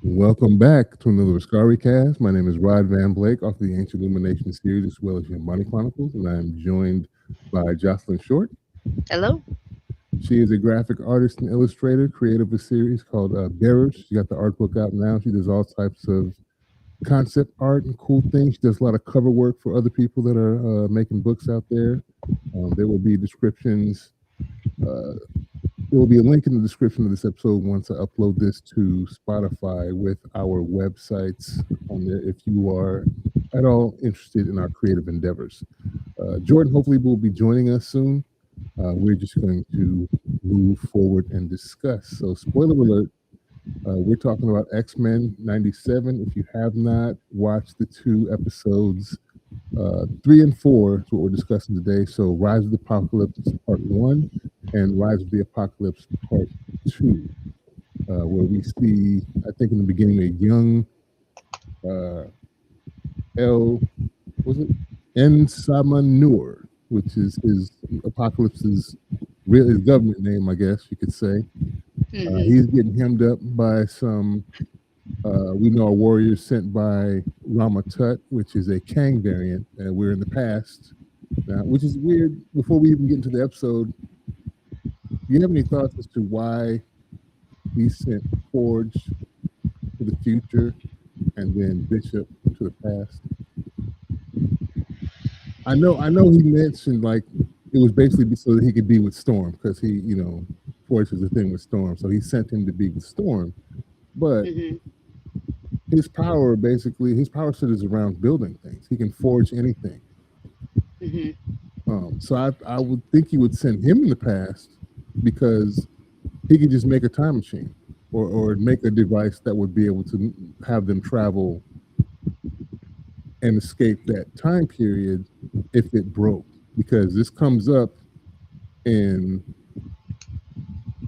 Welcome back to another Askari Cast. My name is Rod Van Blake, author of the Ancient Illumination series, as well as the Money Chronicles, and I am joined by Jocelyn Short. Hello? She is a graphic artist and illustrator, creator of a series called Bearers. She got the art book out now. She does all types of concept art and cool things. She does a lot of cover work for other people that are making books out there. There will be descriptions. Uh, there will be a link in the description of this episode once I upload this to Spotify with our websites on there if you are at all interested in our creative endeavors. Jordan hopefully will be joining us soon. We're just going to move forward and discuss. So, spoiler alert, we're talking about X-Men 97. If you have not watched the two episodes, 3 and 4 is what we're discussing today. So, Rise of the Apocalypse Part 1 and Rise of the Apocalypse Part 2, where we see, I think in the beginning, a young uh, El, was it? Ensamanur, which is his Apocalypse's real his government name, I guess you could say. Hmm. He's getting hemmed up by some, we know, a warrior sent by Rama Tut, which is a Kang variant. We're in the past now, which is weird. Before we even get into the episode, do you have any thoughts as to why he sent Forge to the future and then Bishop to the past? I know he mentioned like it was basically so that he could be with Storm because Forge is the thing with Storm, so he sent him to be with Storm. But Hmm. his power set is around building things. He can forge anything. Hmm. So I would think he would send him in the past because he could just make a time machine or make a device that would be able to have them travel and escape that time period if it broke. Because this comes up in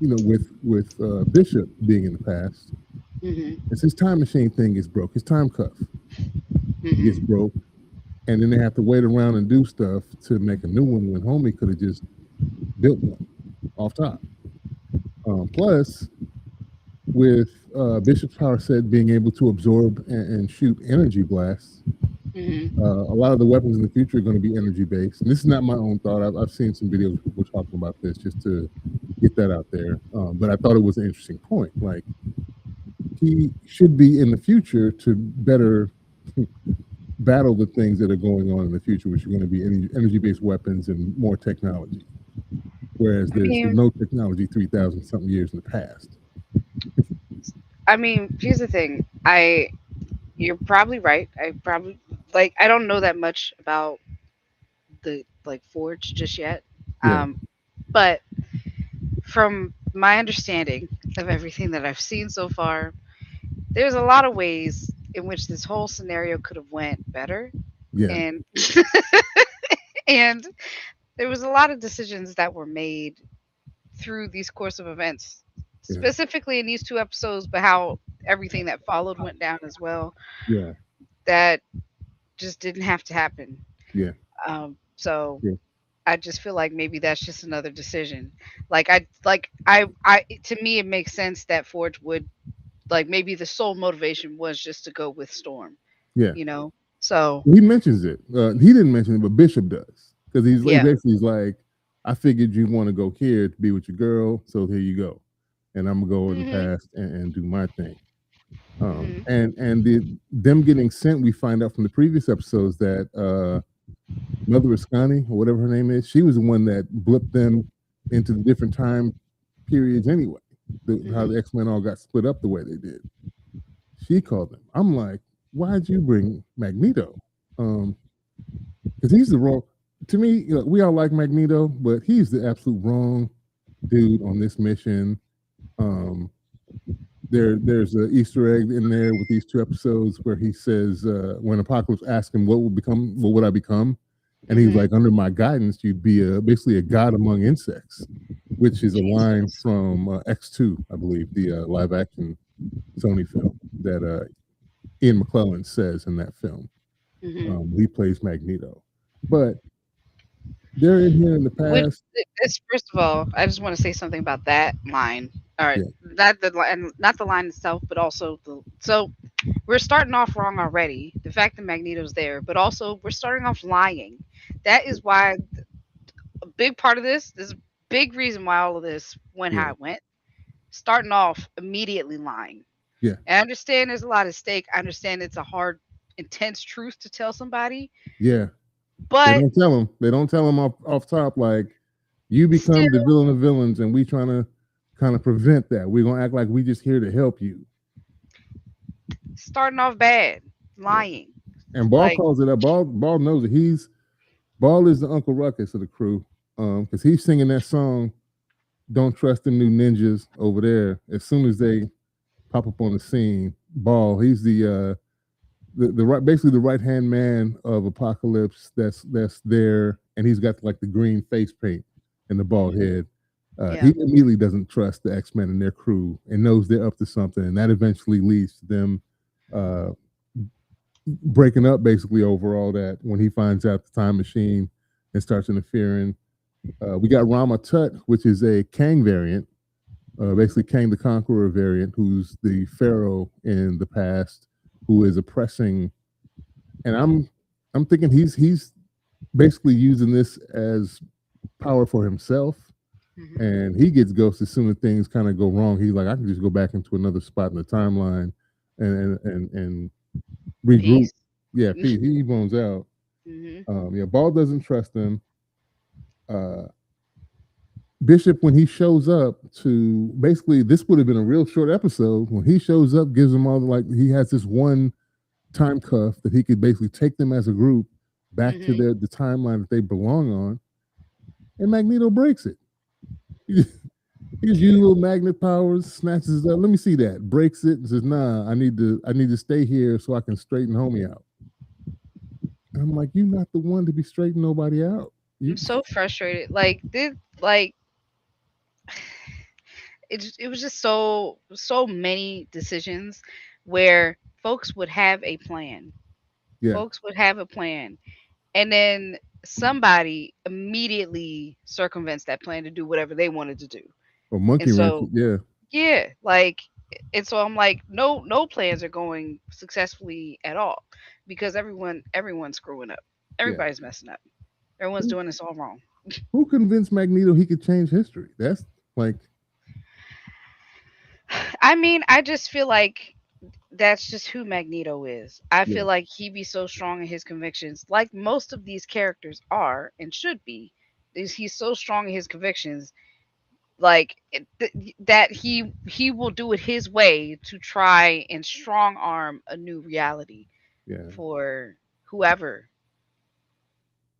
with Bishop being in the past, Hmm. as his time machine thing gets broke, his time cuff gets Hmm. broke, and then they have to wait around and do stuff to make a new one when Homie could have just built one off top. Plus, with Bishop's power set being able to absorb and shoot energy blasts, Hmm. a lot of the weapons in the future are going to be energy based. And this is not my own thought. I've seen some videos of people talking about this just to get that out there. But I thought it was an interesting point. Like, he should be in the future to better battle the things that are going on in the future, which are going to be energy based weapons and more technology. Whereas I there's mean, no technology 3,000 something years in the past. here's the thing. You're probably right. I don't know that much about the Forge just yet. Yeah, Um, but from my understanding of everything that I've seen so far, there's a lot of ways in which this whole scenario could have went better, yeah, and and there was a lot of decisions that were made through these course of events, yeah, specifically in these two episodes, but how everything that followed went down as well. yeah, That just didn't have to happen. yeah, So yeah, I just feel like maybe that's just another decision. I to me it makes sense that Forge would maybe the sole motivation was just to go with Storm, yeah. you know. So He mentions it. He didn't mention it, but Bishop does because he yeah. basically is like, I figured you want to go here to be with your girl, so here you go, and I'm gonna go in the Mhm. past and do my thing. Mhm. Them getting sent, we find out from the previous episodes that Mother Askani, or whatever her name is, she was the one that blipped them into the different time periods anyway. How Mhm. the X-Men all got split up the way they did. She called them. I'm like, why'd you bring Magneto? Because he's the wrong. To me, we all like Magneto, but he's the absolute wrong dude on this mission. Um, there's an Easter egg in there with these two episodes where he says when Apocalypse asks him what would I become, and he's Mhm. like, under my guidance, you'd be basically a god among insects, which is a line Jesus. from X2, I believe, the live action Sony film that Ian McClellan says in that film. Mhm. He plays Magneto, but they're in here in the Which past. is first of all, I just want to say something about that line. All right, Yeah, that the line, not the line itself, but also the so we're starting off wrong already. The fact that Magneto's there, but also we're starting off lying. That is why a big part of this big reason why all of this went how yeah, it went. Starting off immediately lying. yeah, And I understand there's a lot at stake. I understand it's a hard, intense truth to tell somebody, yeah. They but don't tell them. They don't tell them off top like you become the still villain of villains, and we trying to kind of prevent that. We're gonna act like we just here to help you. starting off bad, Yeah. lying. And Ball Like, calls it up. Ball knows it. Ball is the Uncle Ruckus of the crew. Because he's singing that song, "Don't Trust Them New Ninjas" over there. As soon as they pop up on the scene, Ball, he's the right, basically the right hand man of Apocalypse. That's there, and he's got like the green face paint and the bald head. He yeah, immediately doesn't trust the X-Men and their crew, and knows they're up to something, and that eventually leads to them uh, breaking up basically over all that when he finds out the time machine and starts interfering. We got Rama Tut, which is a Kang variant, basically Kang the Conqueror variant, who's the Pharaoh in the past, who is oppressing. And I'm thinking he's basically using this as power for himself. hmm And he gets ghosted as soon as things kind of go wrong. He's like, I can just go back into another spot in the timeline and regroup. peace. Yeah, he bones out. hmm Yeah, Ball doesn't trust him. Uh, Bishop, when he shows up to basically, this would have been a real short episode. When he shows up, gives them all like he has this one time cuff that he could basically take them as a group back to hmm the timeline that they belong on, and Magneto breaks it. He just uses little magnet powers, snatches it up. Let me see that. Breaks it and says, "Nah, I need to stay here so I can straighten homie out." And I'm like, "You're not the one to be straightening nobody out." I'm You, so frustrated. Like this, like it was just so many decisions where folks would have a plan. yeah, Folks would have a plan, and then somebody immediately circumvents that plan to do whatever they wanted to do. or And monkey wrench it. so, Yeah, yeah, like, and so I'm like, no plans are going successfully at all because everyone's screwing up. yeah. Everybody's messing up. Everyone's Who, doing this all wrong. who convinced Magneto he could change history? That's like, I mean, I just feel like that's just who Magneto is. I yeah, feel like he be so strong in his convictions, like most of these characters are and should be. Is he's so strong in his convictions, like that he will do it his way to try and strong arm a new reality yeah, for whoever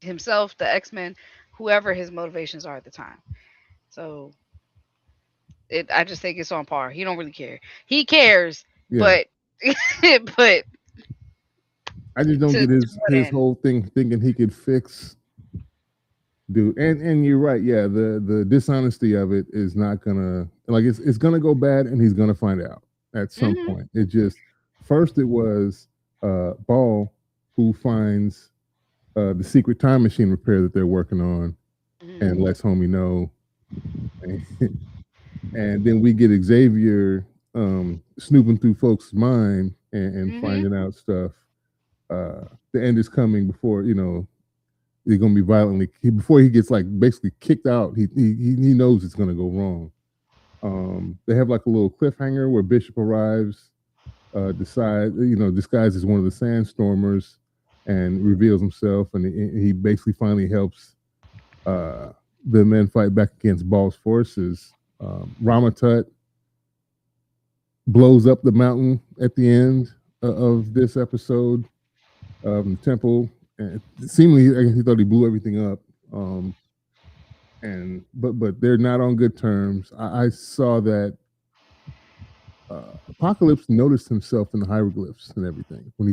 himself, the X-Men, whoever his motivations are at the time. So I just think it's on par. He don't really care. He cares, yeah. but but I just don't get to what his end? whole thing thinking he could fix dude. And you're right. Yeah, the dishonesty of it is not gonna like it's gonna go bad, and he's gonna find out at some Mhm. point. It just first it was Ball who finds the secret time machine repair that they're working on and Mhm. lets homie know. And then we get Xavier snooping through folks' mind and Mhm. finding out stuff. The end is coming before he's gonna be violently before he gets like basically kicked out. He knows it's gonna go wrong. They have like a little cliffhanger where Bishop arrives, disguised as one of the Sandstormers, and reveals himself, and he basically finally helps uh, the men fight back against Ball's forces. Ramatut blows up the mountain at the end of this episode, the temple, and seemingly I guess he thought he blew everything up. Um, and but they're not on good terms. I saw that Apocalypse noticed himself in the hieroglyphs and everything when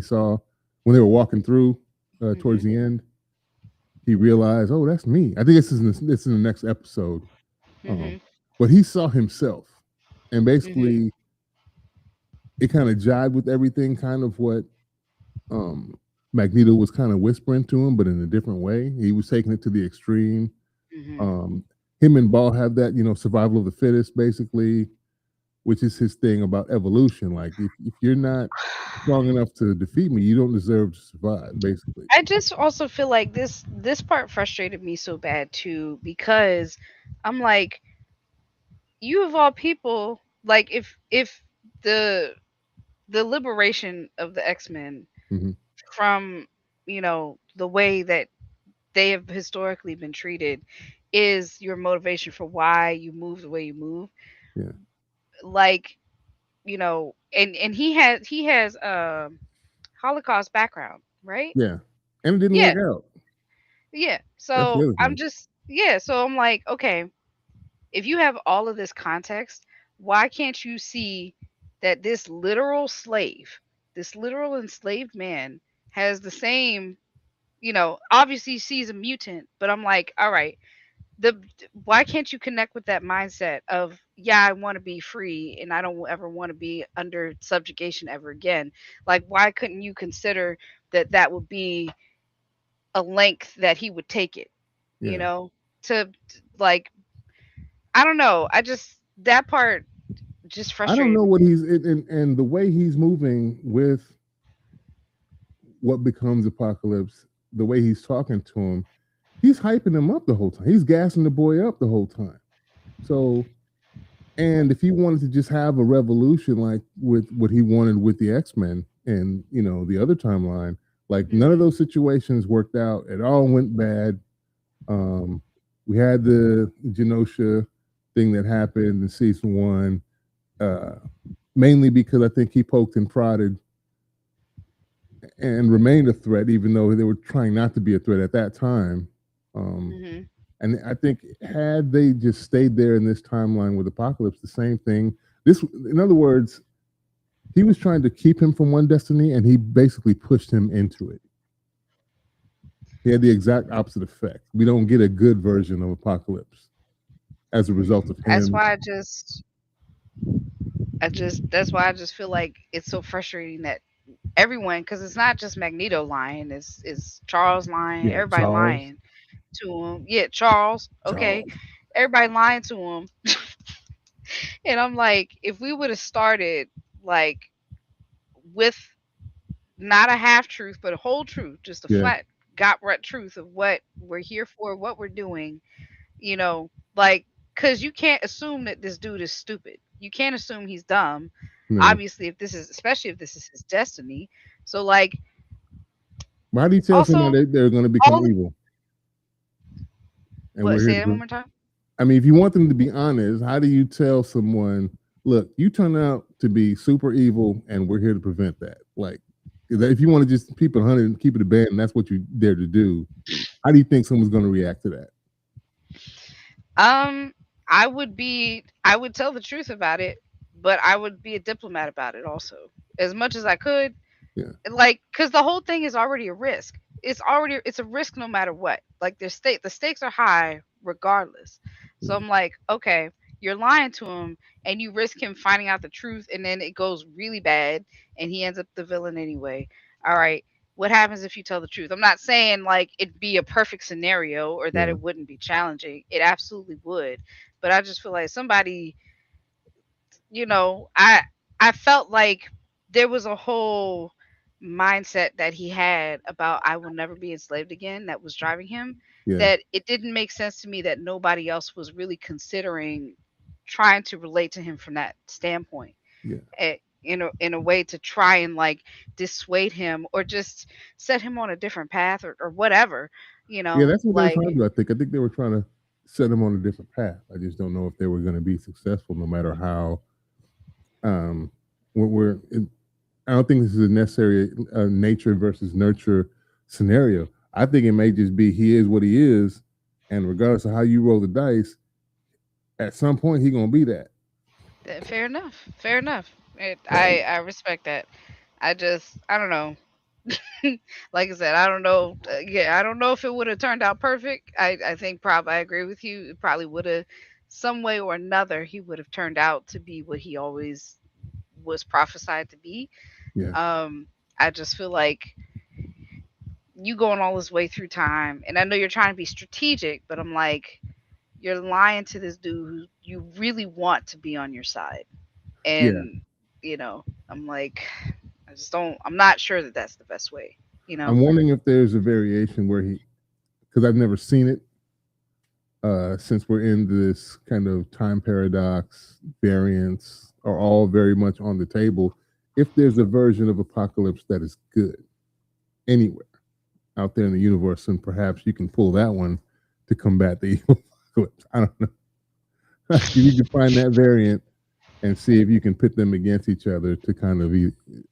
they were walking through towards Mhm. the end. He realized, oh, that's me. I think this is in the next episode. Um, Mhm. but he saw himself, and Mhm. basically it kind of jived with everything, kind of what um, Magneto was kind of whispering to him, but in a different way. He was taking it to the extreme. Hmm. Um, him and Ball have that, survival of the fittest, basically, which is his thing about evolution. Like, if you're not strong enough to defeat me, you don't deserve to survive, basically. I just also feel like this part frustrated me so bad too, because I'm like, you of all people, like, if the the liberation of the X-Men Hmm. from, the way that they have historically been treated is your motivation for why you move the way you move. Yeah, Like, and he has Holocaust background, right? yeah, and it didn't work Yeah, out. yeah. That's the So other I'm thing. just, yeah, so I'm like, okay, if you have all of this context, why can't you see that this literal enslaved man has the same, obviously sees a mutant, but I'm like, all right, the why can't you connect with that mindset of, yeah, I want to be free and I don't ever want to be under subjugation ever again? Like, why couldn't you consider that that would be a length that he would take it, you Yeah, know, to, like, I don't know. I just, that part just I don't frustrated know me. what and the way he's moving with what becomes Apocalypse, the way he's talking to him, he's hyping him up the whole time. He's gassing the boy up the whole time. So, and if he wanted to just have a revolution like with what he wanted with the X-Men and, the other timeline, like none of Mhm. those situations worked out. It all went bad. Um, we had the Genosha thing that happened in season one, uh, mainly because I think he poked and prodded and remained a threat, even though they were trying not to be a threat at that time. Um, Mhm. and I think had they just stayed there in this timeline with Apocalypse, the same thing. In other words, he was trying to keep him from one destiny, and he basically pushed him into it. He had the exact opposite effect. We don't get a good version of Apocalypse as a result of That's him. why that's why I just feel like it's so frustrating that everyone, because it's not just Magneto lying, it's Charles lying, Yeah, everybody Charles. lying to him. Yeah, Charles, okay, Charles. everybody lying to him, and I'm like, if we would have started, like, with not a half truth, but a whole truth, just a Yeah, flat, got right truth of what we're here for, what we're doing, like, because you can't assume that this dude is stupid. You can't assume he's dumb. no. Obviously, especially if this is his destiny. So, like, Why do you tell also, someone they're going to become all evil? And what? we're here Say to that one more time. I mean, if you want them to be honest, how do you tell someone, look, you turn out to be super evil and we're here to prevent that? Like, if you want to just keep it 100 and keep it a band and that's what you dare to do, how do you think someone's going to react to that? Um, I would tell the truth about it, but I would be a diplomat about it also, as much as I could. Yeah, Like, because the whole thing is already a risk. It's a risk no matter what. Like, the stakes are high regardless. So yeah, I'm like, okay, you're lying to him and you risk him finding out the truth, and then it goes really bad and he ends up the villain anyway. All right, what happens if you tell the truth? I'm not saying like it'd be a perfect scenario or that yeah, it wouldn't be challenging. It absolutely would. But I just feel like somebody, you know, I I felt like there was a whole mindset that he had about I will never be enslaved again that was driving him, yeah, that it didn't make sense to me that nobody else was really considering trying to relate to him from that standpoint, yeah. in a way to try and, like, dissuade him or just set him on a different path, or whatever, Yeah, that's what they were like. trying to do. I think they were trying to set him on a different path. I just don't know if they were going to be successful, no matter how. Um, I don't think this is a necessary nature versus nurture scenario. I think it may just be he is what he is, and regardless of how you roll the dice, at some point he gonna be that. Fair enough. Fair enough. I respect that. I don't know. Like I said, I don't know. Yeah, I don't know if it would have turned out perfect. I think probably I agree with you. It probably would have, some way or another, he would have turned out to be what he always was prophesied to be. Yeah, Um, I just feel like you going all this way through time, and I know you're trying to be strategic, but I'm like, you're lying to this dude who you really want to be on your side. Yeah, And, I'm like, I'm not sure that that's the best way, you know? I'm wondering if there's a variation where he, because I've never seen it. Since we're in this kind of time paradox, variants are all very much on the table. If there's a version of Apocalypse that is good anywhere out there in the universe, and perhaps you can pull that one to combat the evil Apocalypse. I don't know. If you can find that variant and see if you can pit them against each other to kind of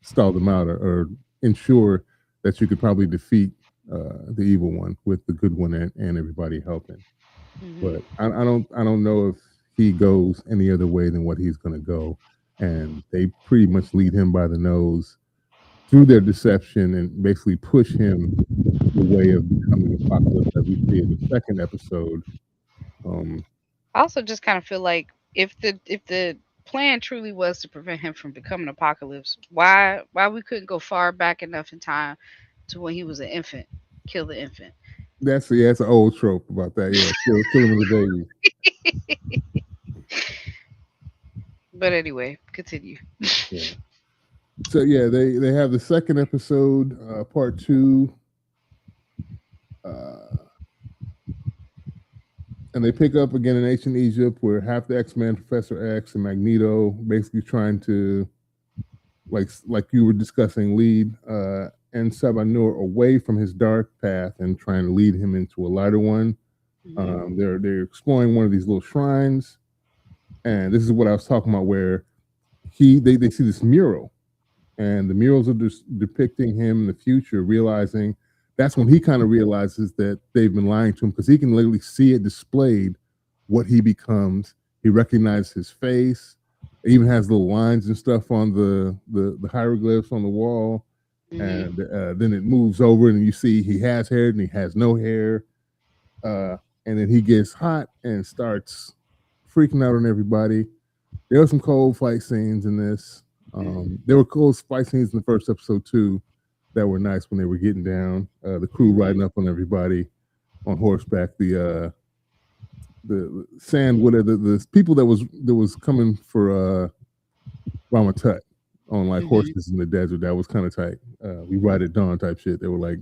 stall them out, or ensure that you could probably defeat the evil one with the good one, and everybody helping. Hmm. But I don't know if he goes any other way than what he's going to go, and they pretty much lead him by the nose through their deception and basically push him the way of becoming Apocalypse, as we see in the second episode. Um, I also just kind of feel like if the plan truly was to prevent him from becoming Apocalypse, why we couldn't go far back enough in time to when he was an infant, kill the infant. that's an old trope about that. Yeah, kill him as a baby. But anyway, continue. Yeah. So yeah, they have the second episode, part two, uh, and they pick up again in ancient Egypt, where half the X-Men, Professor X and Magneto, basically trying to, like you were discussing, lead and Sabanur away from his dark path and trying to lead him into a lighter one. Hmm. They're exploring one of these little shrines, and this is what I was talking about, where they see this mural, and the murals are just depicting him in the future, realizing that's when he kind of realizes that they've been lying to him, because he can literally see it displayed what he becomes. He recognizes his face. It even has little lines and stuff on the hieroglyphs on the wall, Hmm. and then it moves over and you see he has hair and he has no hair, uh, and then he gets hot and starts freaking out on everybody. There were some cold fight scenes in this. Hmm. There were cold fight scenes in the first episode too that were nice when they were getting down. The crew Hmm. riding up on everybody on horseback. The sand, whatever, the people that was coming for Ramatut on like Hmm. horses in the desert. That was kind of tight. We ride at dawn type shit. They were like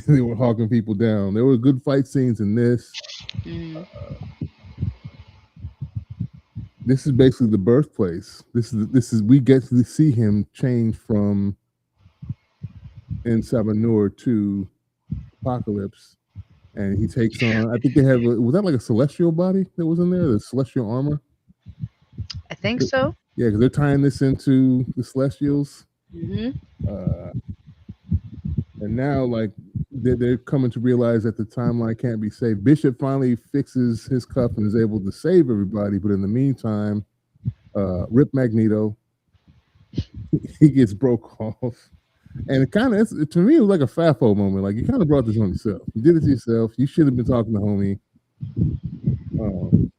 they were hawking people down. There were good fight scenes in this. Hmm. This is basically the birthplace. This is we get to see him change from in Sabanur to Apocalypse, and he takes on. I think they have. Was that like a celestial body that was in there? The celestial armor. I think so. Yeah, because they're tying this into the Celestials, Hmm. uh, and now like they're coming to realize that the timeline can't be saved. Bishop finally fixes his cup and is able to save everybody, but in the meantime, Rip Magneto he gets broke off. And it kind of, to me, it was like a FAFO moment. Like, you kind of brought this on yourself. You did it to yourself. You should have been talking to homie. Um,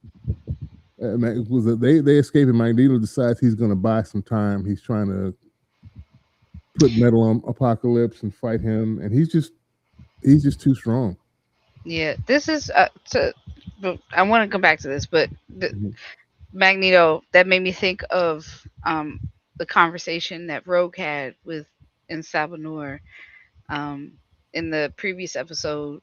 was they escape and Magneto decides he's going to buy some time. He's trying to put metal on Apocalypse and fight him, and he's just too strong. Yeah, this is but I want to come back to this, but Mhm. Magneto, that made me think of the conversation that Rogue had with in Sabanur um in the previous episode.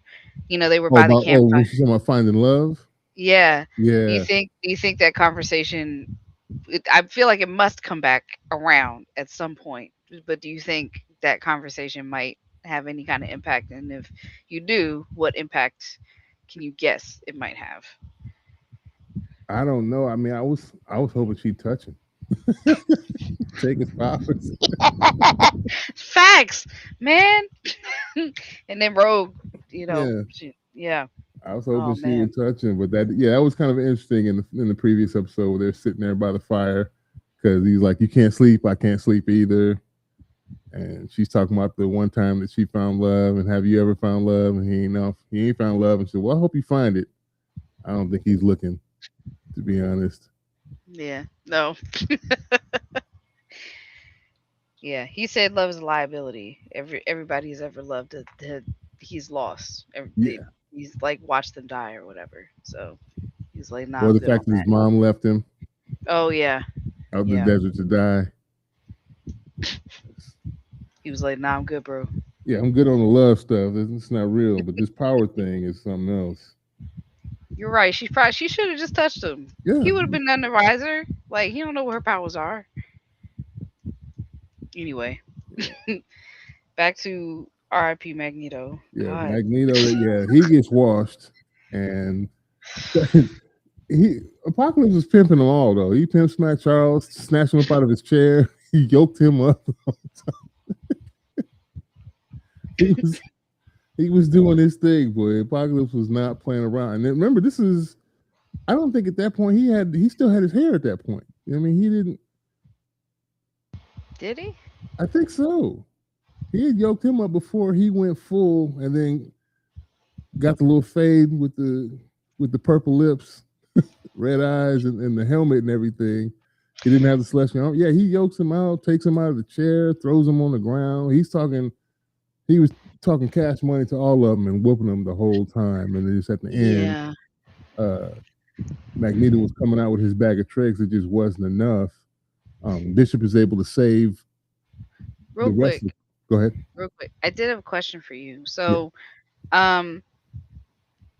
They were by the When campfire. she's talking about finding love, Yeah. yeah, Do you think that conversation I feel like it must come back around at some point. But do you think that conversation might have any kind of impact, and if you do, what impact can you guess it might have? I don't know. I mean, I was hoping she'd touch him, take his powers. Facts, man. And then Rogue, Yeah, yeah. I was hoping Oh she man. would touch him, but that was kind of interesting in the previous episode where they're sitting there by the fire because he's like, "You can't sleep, I can't sleep either," and she's talking about the one time that she found love, and have you ever found love? And he ain't found love, and she said, "Well, I hope you find it." I don't think he's looking, to be honest. Yeah. No. Yeah, he said love is a liability. Everybody he's ever loved, he's lost. Yeah. He's like watched them die or whatever. So he's like, nah, Or I'm the good on fact that his that. mom left him Oh yeah, out in the yeah. desert to die. He was like, nah, I'm good, bro. Yeah, I'm good on the love stuff. It's not real, but this power thing is something else. You're right. She should have just touched him. Yeah, He would have been none the wiser. Like he don't know what her powers are. Anyway, back to R.I.P. Magneto. yeah. God. Magneto, yeah, he gets washed, and he Apocalypse was pimping them all though. He pimp smacked Charles, snatched him up out of his chair. He yoked him up. he was he was doing his thing, boy. Apocalypse was not playing around. And then, remember, this is I don't think at that point he still had his hair at that point. I mean, he didn't. Did he? I think so. He had yoked him up before he went full, and then got the little fade with the purple lips, red eyes, and the helmet and everything. He didn't have the celestial arm. Yeah, he yokes him out, takes him out of the chair, throws him on the ground. He was talking cash money to all of them and whooping them the whole time. And then just at the end, Yeah. uh, Magneto was coming out with his bag of tricks. It just wasn't enough. Bishop is able to save the Real rest of. quick, Go ahead. real quick. I did have a question for you. Yeah. So, um,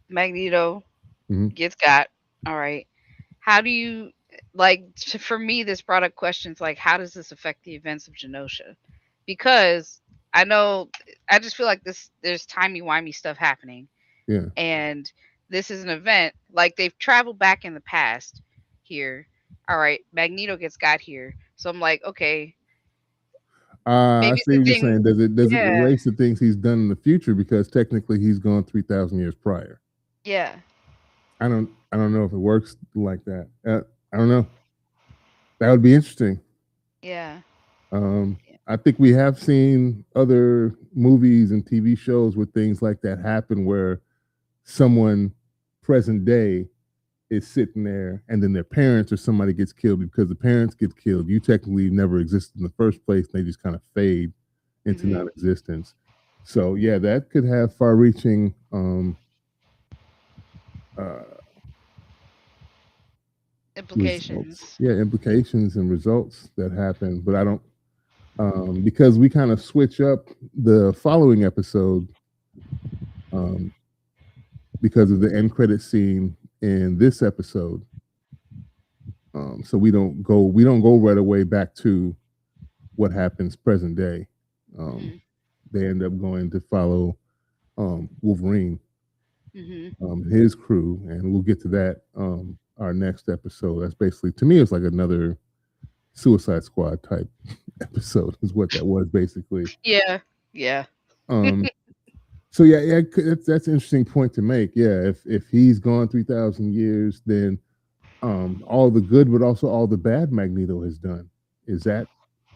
Magneto Hmm. gets got. All right. How do you for me? This brought up questions like, how does this affect the events of Genosha? Because I know, I just feel like there's timey wimey stuff happening, Yeah. and this is an event like they've traveled back in the past here. All right, Magneto gets got here, so I'm like, okay, I maybe see the what you're thing, saying. Does it yeah, erase the things he's done in the future because technically he's gone 3,000 years prior? yeah, I don't know if it works like that. I don't know. That would be interesting. yeah, Um, I think we have seen other movies and TV shows where things like that happen, where someone present day is sitting there, and then their parents or somebody gets killed. Because the parents get killed, you technically never existed in the first place. And they just kind of fade into hmm, non-existence. So yeah, that could have far-reaching uh, results. implications. Yeah, implications and results that happen. But I don't because we kind of switch up the following episode um, because of the end credit scene in this episode. So we don't go right away back to what happens present day. Um, Hmm. they end up going to follow Wolverine, Hmm. his crew, and we'll get to that our next episode. That's basically, to me, it's like another Suicide Squad type episode, is what that was basically. Yeah, yeah, Um, so yeah, that's an interesting point to make. Yeah, if he's gone 3,000 years, then all the good, but also all the bad Magneto has done, is that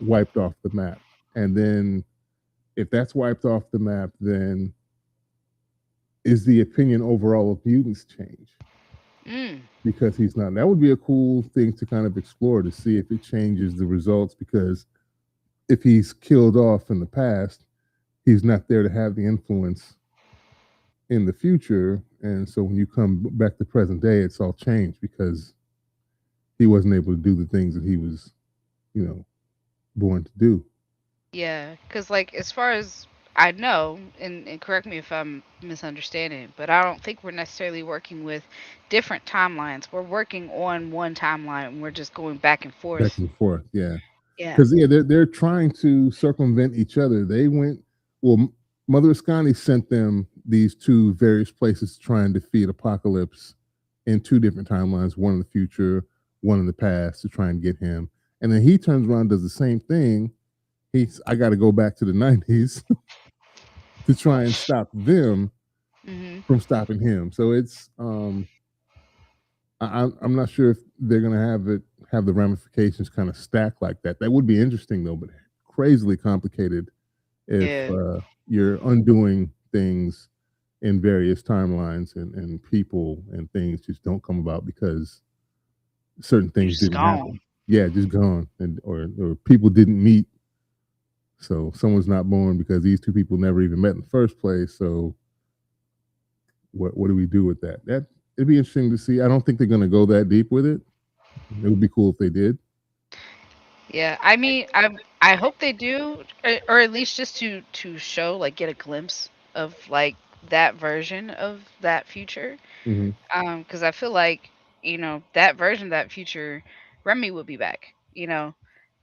wiped off the map? And then if that's wiped off the map, then is the opinion overall of mutants change mm, because he's not? That would be a cool thing to kind of explore, to see if it changes the results, because if he's killed off in the past, he's not there to have the influence in the future. And so when you come back to present day, it's all changed because he wasn't able to do the things that he was, you know, born to do. yeah. Because like as far as I know, and correct me if I'm misunderstanding, but I don't think we're necessarily working with different timelines. We're working on one timeline, and we're just going back and Back forth. and forth, yeah. Yeah. Because yeah, they're trying to circumvent each other. They went well. Mother Ascani sent them these two various places to try and defeat Apocalypse in two different timelines, one in the future, one in the past, to try and get him. And then he turns around, does the same thing. I got to go back to the '90s to try and stop them Mhm. from stopping him. So it's I'm not sure if they're gonna have the ramifications kind of stacked like that. That would be interesting though, but crazily complicated if Yeah. you're undoing things in various timelines, and people and things just don't come about because certain They're things just didn't happen. gone. Yeah, just gone, and or people didn't meet So someone's not born because these two people never even met in the first place. So what do we do with that? That it'd be interesting to see. I don't think they're going to go that deep with it. It would be cool if they did. Yeah, I mean, I hope they do, or at least just to show, like, get a glimpse of like that version of that future. Hmm. Because I feel like, that version of that future, Remy would be back.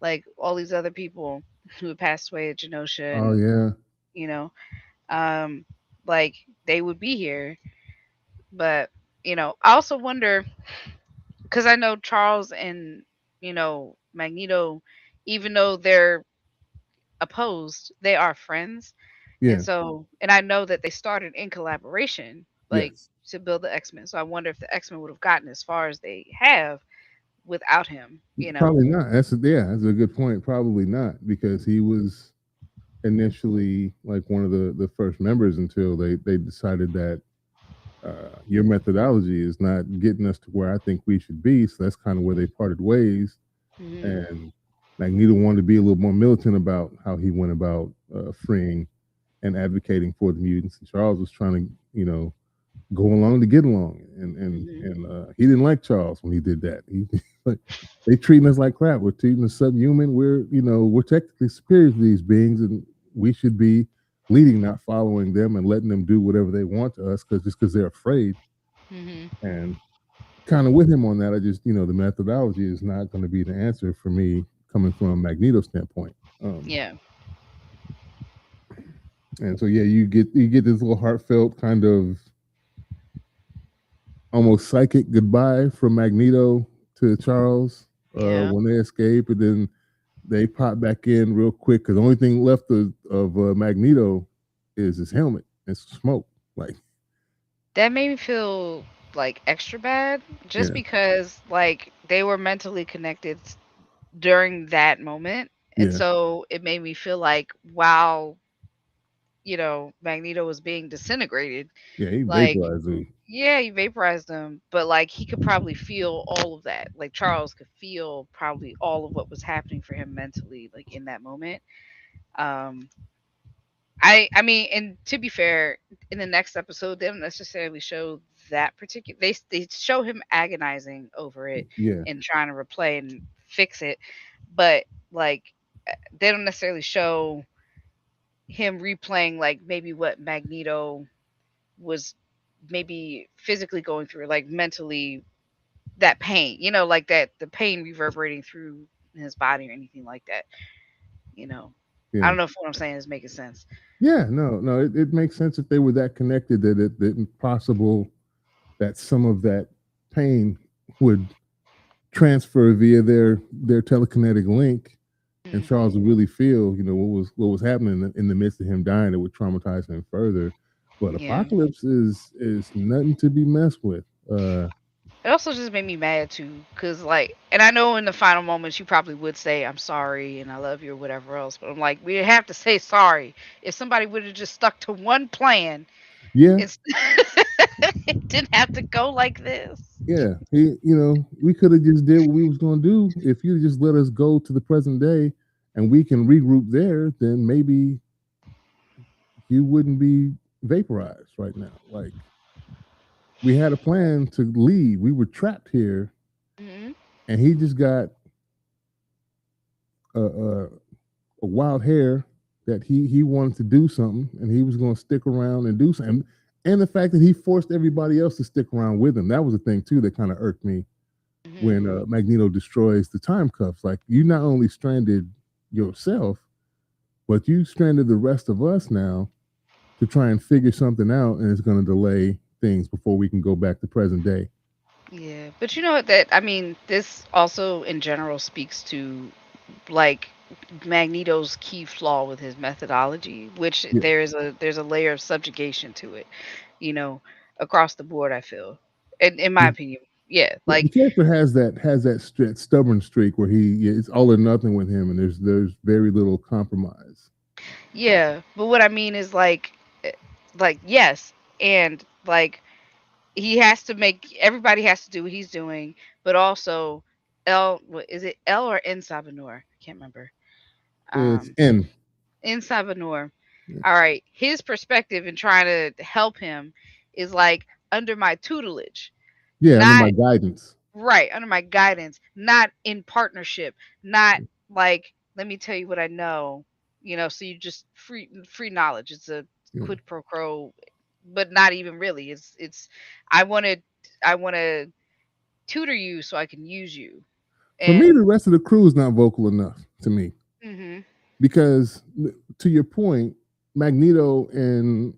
Like all these other people who had passed away at Genosha, Oh and yeah, you know, um, like they would be here. But I also wonder, because I know Charles and Magneto, even though they're opposed, they are friends. And yeah, so, and I know that they started in collaboration, like yes. to build the X-Men. So I wonder if the X-Men would have gotten as far as they have without him. Probably not. That's a good point. Probably not because he was initially like one of the first members until they decided that your methodology is not getting us to where I think we should be. So that's kind of where they parted ways. Hmm. And Magneto wanted to be a little more militant about how he went about freeing and advocating for the mutants. And Charles was trying to, go along to get along, and Hmm. he didn't like Charles when he did that. He like, they treating us like crap. We're treating us subhuman. We're technically superior to these beings, and we should be leading, not following them, and letting them do whatever they want to us because they're afraid. Hmm. And kind of with him on that, I just the methodology is not going to be the answer for me coming from a Magneto standpoint. Yeah. And so yeah, you get this little heartfelt kind of almost psychic goodbye from Magneto to Charles Yeah. when they escape, and then they pop back in real quick because the only thing left of Magneto is his helmet and some smoke. Like, That made me feel like extra bad just yeah, because like they were mentally connected during that moment. And yeah, so it made me feel like while, Magneto was being disintegrated, yeah. He like, vaporized him. yeah, he vaporized him, but like he could probably feel all of that. Like Charles could feel probably all of what was happening for him mentally, like in that moment. Um, I mean, and to be fair, in the next episode, they don't necessarily show that particular. They show him agonizing over it Yeah, and trying to replay and fix it, but like they don't necessarily show him replaying like maybe what Magneto was maybe physically going through, like mentally, that pain, like that the pain reverberating through his body or anything like that. You know, I yeah, don't know if what I'm saying is making sense. yeah. No, no. It makes sense if they were that connected that it's possible that some of that pain would transfer via their telekinetic link, and Mhm. Charles would really feel, what was happening in the midst of him dying. It would traumatize him further. But Yeah. Apocalypse is nothing to be messed with. It also just made me mad too, cause like, and I know in the final moments you probably would say I'm sorry and I love you or whatever else, but I'm like, we have to say sorry. If somebody would have just stuck to one plan, Yeah, it's it didn't have to go like this. yeah. We could have just did what we was gonna do if you just let us go to the present day, and we can regroup there. Then maybe you wouldn't be vaporized right now. Like, we had a plan to leave. We were trapped here, Hmm. and he just got a wild hair that he wanted to do something, and he was going to stick around and do something. And the fact that he forced everybody else to stick around with him, that was the thing too that kind of irked me Hmm. when Magneto destroys the time cuffs. Like, you not only stranded yourself, but you stranded the rest of us now to try and figure something out, and it's going to delay things before we can go back to present day. Yeah, but you know what? That I mean, this also in general speaks to like Magneto's key flaw with his methodology, which Yeah, there's a layer of subjugation to it, you know, across the board. I feel, in my yeah. opinion, yeah, Yeah, the like character has that stubborn streak where it's all or nothing with him, and there's very little compromise. yeah. But what I mean is eh, like yes, and like he has to make everybody has to do what he's doing, but also L, what is it, L or N Sabanur? I can't remember. It's Um, N. in Savanor. Yeah, All right, his perspective in trying to help him is like under my tutelage, yeah, under not my guidance. right under my guidance, not in partnership, not like let me tell you what I know, so you just free knowledge. It's a Yeah. quid pro quo, but not even really. It's I want to tutor you so I can use you. For me, the And rest of the crew is not vocal enough to me mhm because, to your point, Magneto and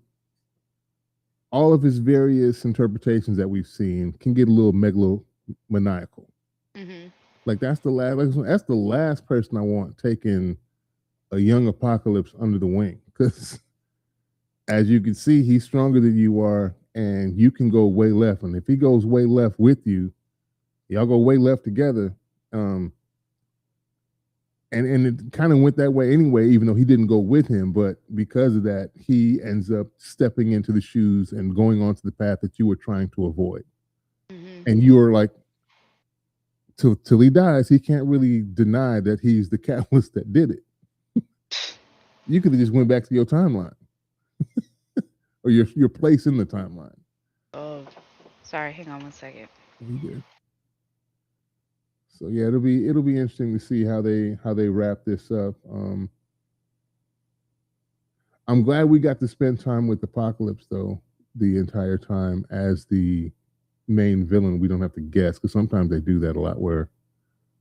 all of his various interpretations that we've seen can get a little megalomaniacal. mhm Like that's the last person I want taking a young apocalypse under the wing because as you can see, he's stronger than you are, and you can go way left. And if he goes way left with you, y'all go way left together. Um, and it kind of went that way anyway, even though he didn't go with him. But because of that, he ends up stepping into the shoes and going onto the path that you were trying to avoid. mhm And you are like, till he dies, he can't really deny that he's the catalyst that did it. You could have just went back to your timeline or your place in the timeline. oh, sorry, hang on one second. He did. So yeah, it'll be interesting to see how they wrap this up. I'm glad we got to spend time with Apocalypse though the entire time as the main villain. We don't have to guess because sometimes they do that a lot where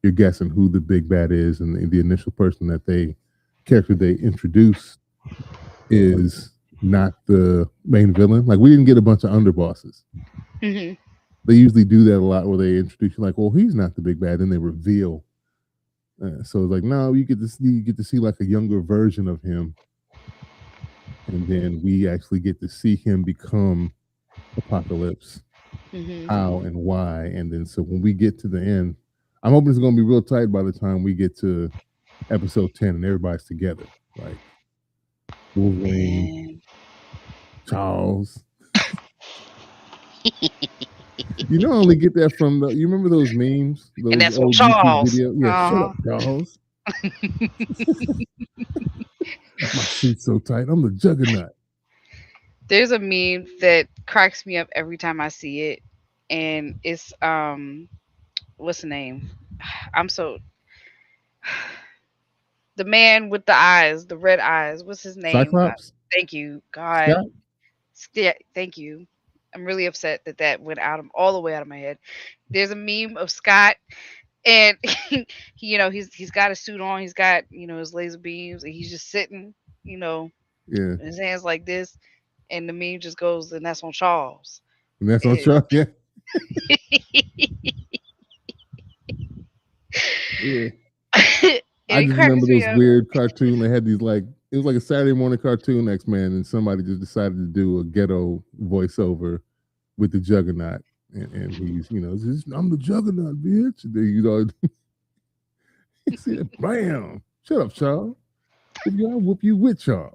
you're guessing who the big bad is, and the initial person that they character they introduce is not the main villain. Like we didn't get a bunch of underbosses. Mhm They usually do that a lot where they introduce you like, well, he's not the big bad, then they reveal. So it's like, no, you get to see like a younger version of him, and then we actually get to see him become Apocalypse, mhm how and why, and then so when we get to the end, I'm hoping it's going to be real tight by the time we get to episode 10 and everybody's together, like Wolverine, man. Charles. I only get that from you remember those memes, And those that's on old YouTube Charles. videos? Yeah, shut Uh-huh. up, Charles. My suit's so tight. I'm the juggernaut. There's a meme that cracks me up every time I see it, and it's what's the name? I'm so the man with the eyes, the red eyes. What's his name? Cyclops? Thank you, God. Scott? Thank you. I'm really upset that that went all the way out of my head. There's a meme of Scott, and he's got a suit on. He's got his laser beams, and he's just sitting, you know, Yeah. his hands like this, and the meme just goes, and that's on Charles. And that's on It, Charles. Yeah. Yeah. I it just remember cracks me those up. weird cartoon. They had these like it was like a Saturday morning cartoon X Men, and somebody just decided to do a ghetto voiceover with the Juggernaut, and he's I'm the Juggernaut, bitch. And then, he said, "Bam! Shut up, Charles. I'll whoop you with Charles."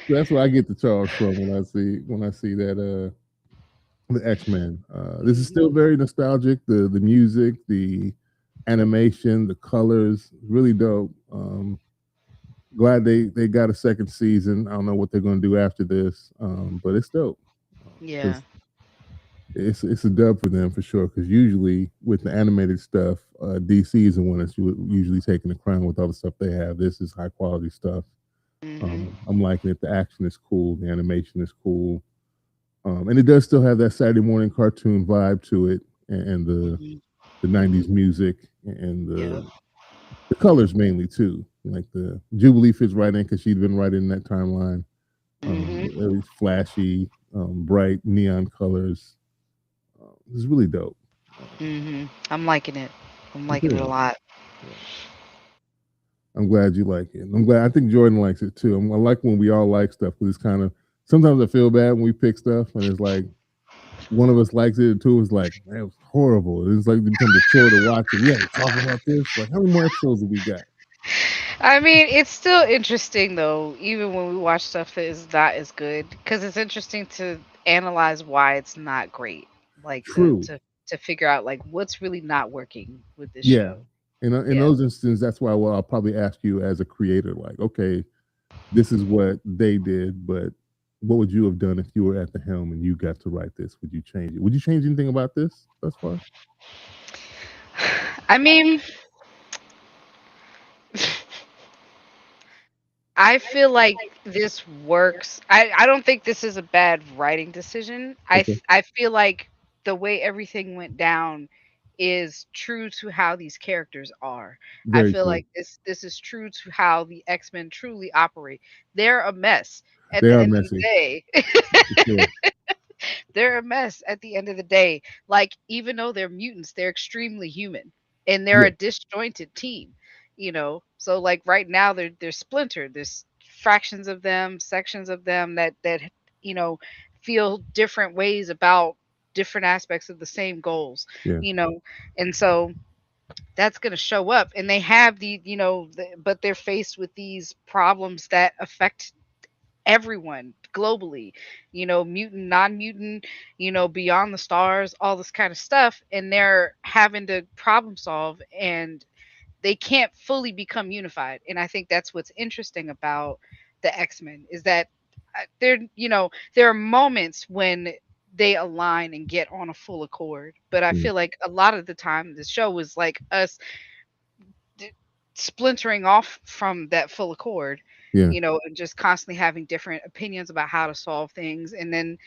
So that's where I get the Charles from when I see that the X Men. This is still Mhm. very nostalgic. The music, the animation, the colors, really dope. Glad they got a second season. I don't know what they're going to do after this, but it's dope Yeah. because it's a dub for them for sure. Because usually with the animated stuff, DC is the one that's usually taking the crown with all the stuff they have. This is high quality stuff. Mhm. I'm liking it. The action is cool. The animation is cool. And it does still have that Saturday morning cartoon vibe to it, and Mhm. the '90s music and Yeah. the colors mainly too. Like the Jubilee fits right in because she'd been right in that timeline. Mhm. Very flashy, bright neon colors. It's really dope. Um, Mhm. I'm liking it. I'm liking it a good. lot. Yeah. I'm glad you like it. I'm glad. I think Jordan likes it too. I like when we all like stuff because it's kind of sometimes I feel bad when we pick stuff and it's like one of us likes it and two is like, man, it was horrible. It's like it becomes a chore to watch it. We have to talk about this. Like, how many more episodes have we got? I mean, it's still interesting though, even when we watch stuff that is not as good, because it's interesting to analyze why it's not great, like True. to figure out like what's really not working with this Yeah. show. In Yeah. those instances, that's why I'll probably ask you as a creator, like, okay, this is what they did, but what would you have done if you were at the helm and you got to write this? Would you change it? Would you change anything about this thus far? I mean, I feel like this works. I don't think this is a bad writing decision. Okay, I feel like the way everything went down is true to how these characters are. I very feel true. like this is true to how the X-Men truly operate. They're a mess at They the are end of the messy, day. for sure. They're a mess at the end of the day. Like, even though they're mutants, they're extremely human and they're Yeah, a disjointed team, you know. So like right now they're splintered. There's fractions of them, sections of them that you know feel different ways about different aspects of the same goals, yeah, you know. And so that's going to show up and they have but they're faced with these problems that affect everyone globally, mutant, non-mutant, beyond the stars, all this kind of stuff, and they're having to problem solve and they can't fully become unified. And I think that's what's interesting about the X-Men is that there are moments when they align and get on a full accord, but I yeah, feel like a lot of the time the show was like us d- splintering off from that full accord, yeah, and just constantly having different opinions about how to solve things. And then,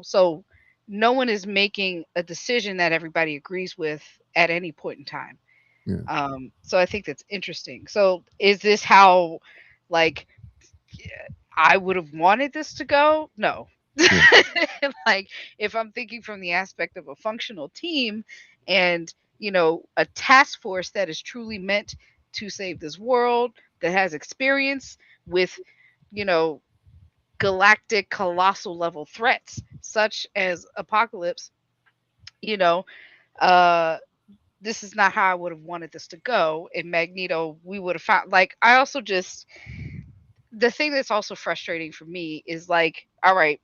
so no one is making a decision that everybody agrees with at any point in time. yeah, So I think that's interesting. So is this how, like, I would have wanted this to go? No. yeah, Like, if I'm thinking from the aspect of a functional team and, a task force that is truly meant to save this world, that has experience with, you know, galactic colossal level threats such as apocalypse, you know, uh this is not how I would have wanted this to go. In Magneto, we would have found, like, I also just, the thing that's also frustrating for me is like, all right,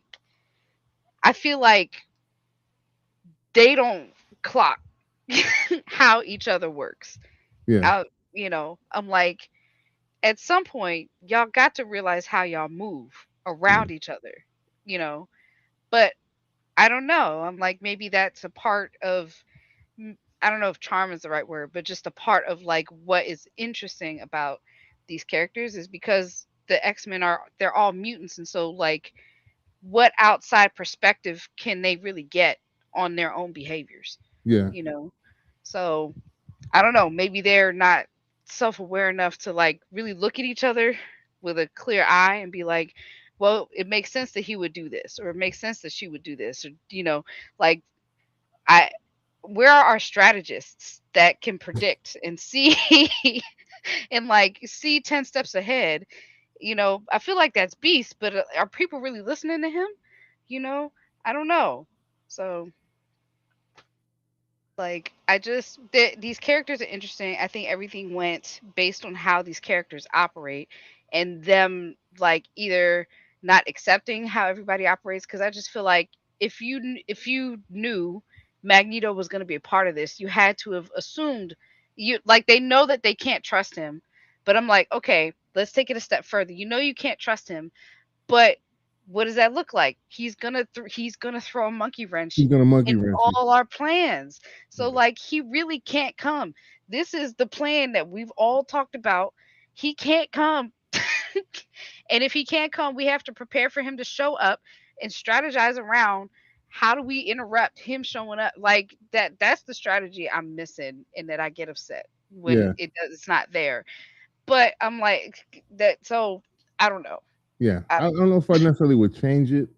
I feel like they don't clock how each other works. yeah, I'm like, at some point, y'all got to realize how y'all move yeah, around each other, you know. But I don't know. I'm like, maybe that's a part of, I don't know if charm is the right word, but just a part of like what is interesting about these characters is because the X-Men they're all mutants, and so like what outside perspective can they really get on their own behaviors, yeah, you know? So I don't know, maybe they're not self-aware enough to like really look at each other with a clear eye and be like, well, it makes sense that he would do this, or it makes sense that she would do this, or like, I where are our strategists that can predict and see and like see 10 steps ahead? I feel like that's Beast, but are people really listening to him? You know, I don't know. So, like, these characters are interesting. I think everything went based on how these characters operate and them, like, either not accepting how everybody operates. Because I just feel like if you knew Magneto was going to be a part of this, you had to have assumed, they know that they can't trust him. But I'm like, okay, let's take it a step further. You can't trust him, but what does that look like? He's gonna throw a monkey wrench he's gonna monkey in wrench you. all our plans. So Yeah, like, he really can't come. This is the plan that we've all talked about. He can't come. And if he can't come, we have to prepare for him to show up and strategize around how do we interrupt him showing up. Like, that's the strategy I'm missing and that I get upset when yeah, it's not there. But I'm like that, so I don't know. yeah. I I don't don't know if I necessarily would change it.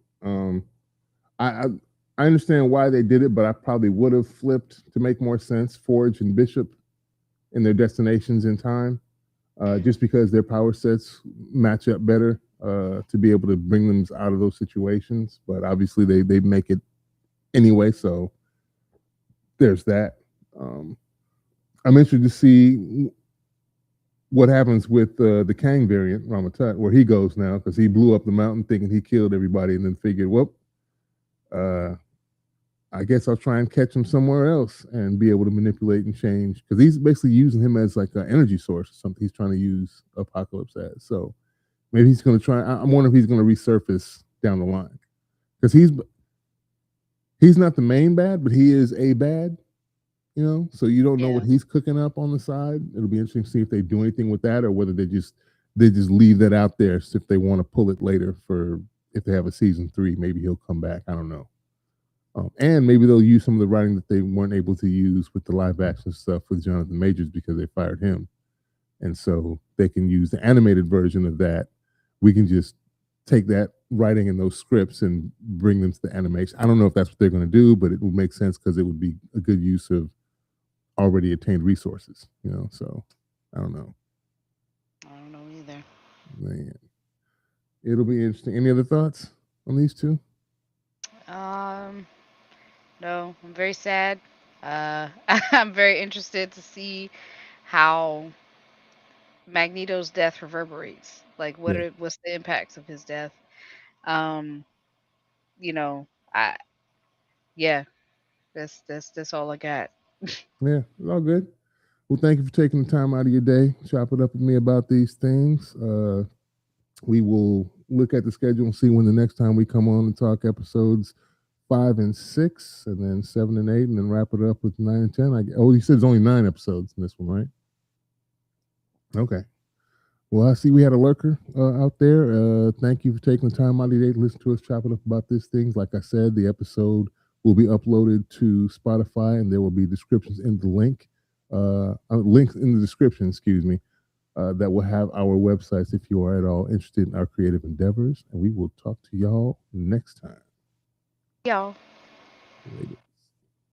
I, I I understand why they did it, but I probably would have flipped to make more sense. Forge and Bishop in their destinations in time, just because their power sets match up better to be able to bring them out of those situations. But obviously, they make it anyway, so there's that. Um, I'm interested to see what happens with the Kang variant, Ramatut, where he goes now, because he blew up the mountain thinking he killed everybody, and then figured, well, uh, I guess I'll try and catch him somewhere else and be able to manipulate and change because he's basically using him as like an energy source or something. He's trying to use Apocalypse as. So maybe he's going to try. I'm wondering if he's going to resurface down the line because he's not the main bad, but he is a bad. So you don't know what Yeah. he's cooking up on the side. It'll be interesting to see if they do anything with that or whether they just leave that out there so if they want to pull it later for if they have a season 3, maybe he'll come back. I don't know. And maybe they'll use some of the writing that they weren't able to use with the live action stuff with Jonathan Majors because they fired him. And so they can use the animated version of that. We can just take that writing in those scripts and bring them to the animation. I don't know if that's what they're going to do, but it would make sense because it would be a good use of already attained resources, so I don't know. I don't know either. Man, it'll be interesting. Any other thoughts on these two? Um, no, I'm very sad. I'm very interested to see how Magneto's death reverberates. Like, Yeah, what's the impacts of his death? Um, you know, I yeah, that's all I got. yeah, it's all good. Well, thank you for taking the time out of your day, chop it up with me about these things. We will look at the schedule and see when the next time we come on and talk episodes 5 and 6, and then 7 and 8, and then wrap it up with 9 and 10. You said it's only 9 episodes in this one, right? Okay. Well, I see we had a lurker out there. Thank you for taking the time out of your day to listen to us chop it up about these things. Like I said, the episode will be uploaded to Spotify, and there will be descriptions in the links in the description, excuse me, that will have our websites if you are at all interested in our creative endeavors. And we will talk to y'all next time. Y'all. Later.